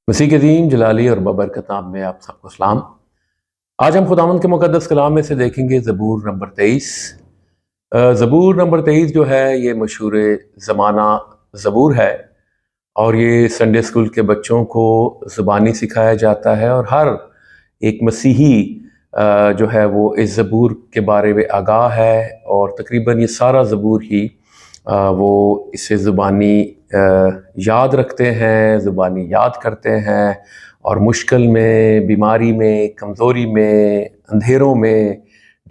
مسیح کے دین جلالی اور ببرکت نام میں آپ سب کو سلام۔ آج ہم خداوند کے مقدس کلام میں سے دیکھیں گے زبور نمبر 23۔ زبور نمبر 23 جو ہے یہ مشہور زمانہ زبور ہے، اور یہ سنڈے اسکول کے بچوں کو زبانی سکھایا جاتا ہے، اور ہر ایک مسیحی جو ہے وہ اس زبور کے بارے میں آگاہ ہے، اور تقریباً یہ سارا زبور ہی وہ اسے زبانی یاد رکھتے ہیں، زبانی یاد کرتے ہیں، اور مشکل میں، بیماری میں، کمزوری میں، اندھیروں میں،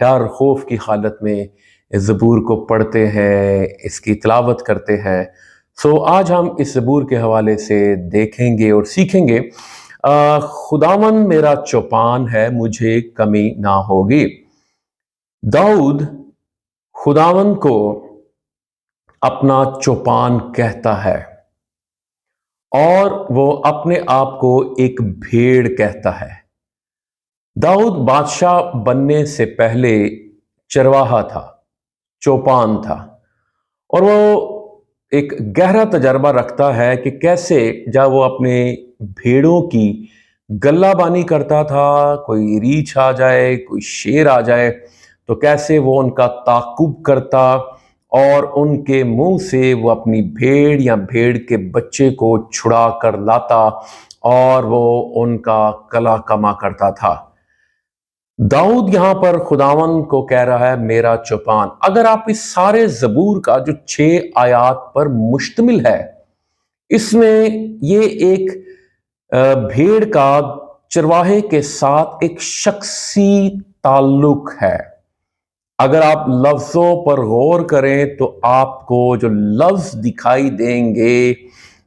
ڈر خوف کی حالت میں اس زبور کو پڑھتے ہیں، اس کی تلاوت کرتے ہیں۔ آج ہم اس زبور کے حوالے سے دیکھیں گے اور سیکھیں گے۔ خداوند میرا چوپان ہے، مجھے کمی نہ ہوگی۔ داؤد خداوند کو اپنا چوپان کہتا ہے، اور وہ اپنے آپ کو ایک بھیڑ کہتا ہے۔ داؤد بادشاہ بننے سے پہلے چرواہا تھا، چوپان تھا، اور وہ ایک گہرا تجربہ رکھتا ہے کہ کیسے جب وہ اپنے بھیڑوں کی گلہ بانی کرتا تھا، کوئی ریچھ آ جائے، کوئی شیر آ جائے، تو کیسے وہ ان کا تعاقب کرتا اور ان کے منہ سے وہ اپنی بھیڑ یا بھیڑ کے بچے کو چھڑا کر لاتا اور وہ ان کا کلا کما کرتا تھا۔ داؤد یہاں پر خداوند کو کہہ رہا ہے میرا چوپان۔ اگر آپ اس سارے زبور کا جو 6 آیات پر مشتمل ہے، اس میں یہ ایک بھیڑ کا چرواہے کے ساتھ ایک شخصی تعلق ہے۔ اگر آپ لفظوں پر غور کریں تو آپ کو جو لفظ دکھائی دیں گے،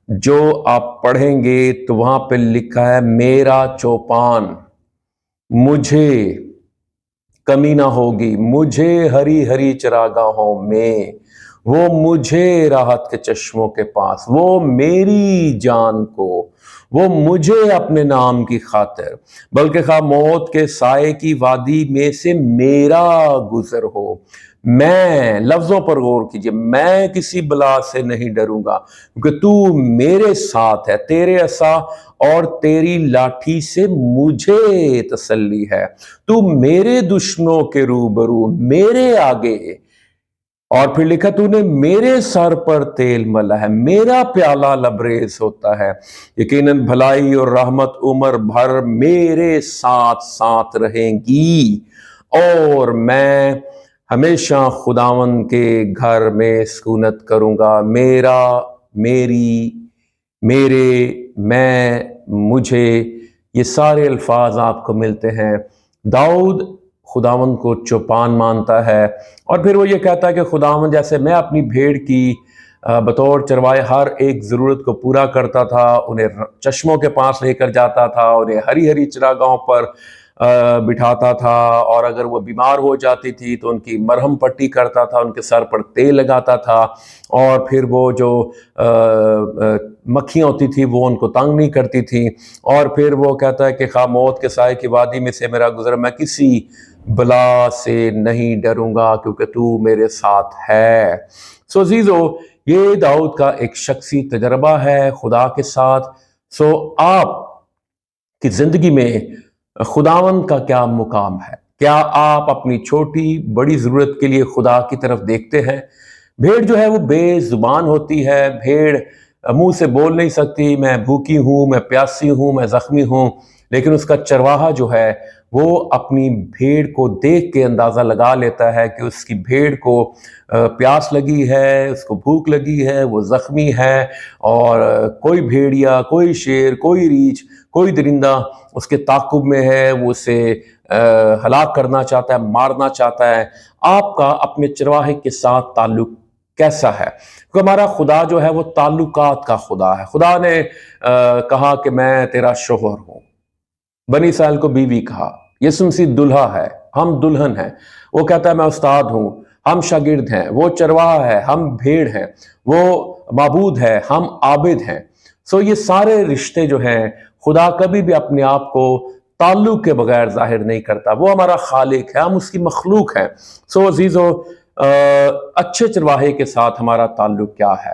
جو آپ پڑھیں گے تو وہاں پہ لکھا ہے میرا چوپان، مجھے کمی نہ ہوگی، مجھے ہری ہری چراگاہوں میں، وہ مجھے راحت کے چشموں کے پاس، وہ میری جان کو، وہ مجھے اپنے نام کی خاطر، بلکہ خواہ موت کے سائے کی وادی میں سے میرا گزر ہو، میں، لفظوں پر غور کیجئے، میں کسی بلا سے نہیں ڈروں گا، کیونکہ تو میرے ساتھ ہے، تیرے عصا اور تیری لاٹھی سے مجھے تسلی ہے، تو میرے دشمنوں کے روبرو میرے آگے، اور پھر لکھا تو نے میرے سر پر تیل ملا ہے، میرا پیالہ لبریز ہوتا ہے، یقیناً بھلائی اور رحمت عمر بھر میرے ساتھ ساتھ رہیں گی، اور میں ہمیشہ خداوند کے گھر میں سکونت کروں گا۔ میرا، میری، میرے، میں، مجھے، یہ سارے الفاظ آپ کو ملتے ہیں۔ داؤد خداوند کو چوپان مانتا ہے، اور پھر وہ یہ کہتا ہے کہ خداوند جیسے میں اپنی بھیڑ کی بطور چروائے ہر ایک ضرورت کو پورا کرتا تھا، انہیں چشموں کے پاس لے کر جاتا تھا، انہیں ہری ہری چراگاہوں پر بٹھاتا تھا، اور اگر وہ بیمار ہو جاتی تھی تو ان کی مرہم پٹی کرتا تھا، ان کے سر پر تیل لگاتا تھا، اور پھر وہ جو مکھیاں ہوتی تھی وہ ان کو تنگ نہیں کرتی تھیں، اور پھر وہ کہتا ہے کہ خواہ موت کے سائے کی وادی میں سے میرا گزر، میں کسی بلا سے نہیں ڈروں گا کیونکہ تو میرے ساتھ ہے۔ عزیزو، یہ داؤد کا ایک شخصی تجربہ ہے خدا کے ساتھ۔ آپ کی زندگی میں خداوند کا کیا مقام ہے؟ کیا آپ اپنی چھوٹی بڑی ضرورت کے لیے خدا کی طرف دیکھتے ہیں؟ بھیڑ جو ہے وہ بے زبان ہوتی ہے، بھیڑ منہ سے بول نہیں سکتی، میں بھوکی ہوں، میں پیاسی ہوں، میں زخمی ہوں، لیکن اس کا چرواہا جو ہے وہ اپنی بھیڑ کو دیکھ کے اندازہ لگا لیتا ہے کہ اس کی بھیڑ کو پیاس لگی ہے، اس کو بھوک لگی ہے، وہ زخمی ہے، اور کوئی بھیڑیا، کوئی شیر، کوئی ریچھ، کوئی درندہ اس کے تعاقب میں ہے، وہ اسے ہلاک کرنا چاہتا ہے، مارنا چاہتا ہے۔ آپ کا اپنے چرواہے کے ساتھ تعلق کیسا ہے؟ کیونکہ ہمارا خدا جو ہے وہ تعلقات کا خدا ہے۔ خدا نے کہا کہ میں تیرا شوہر ہوں، بنی اسرائیل کو بیوی کہا، یسوع مسیح دلہا ہے، ہم دلہن ہیں، وہ کہتا ہے میں استاد ہوں، ہم شاگرد ہیں، وہ چرواہا ہے، ہم بھیڑ ہیں، وہ معبود ہے، ہم عابد ہیں۔ یہ سارے رشتے جو ہیں، خدا کبھی بھی اپنے آپ کو تعلق کے بغیر ظاہر نہیں کرتا، وہ ہمارا خالق ہے، ہم اس کی مخلوق ہیں۔ عزیزو، اچھے چرواہے کے ساتھ ہمارا تعلق کیا ہے؟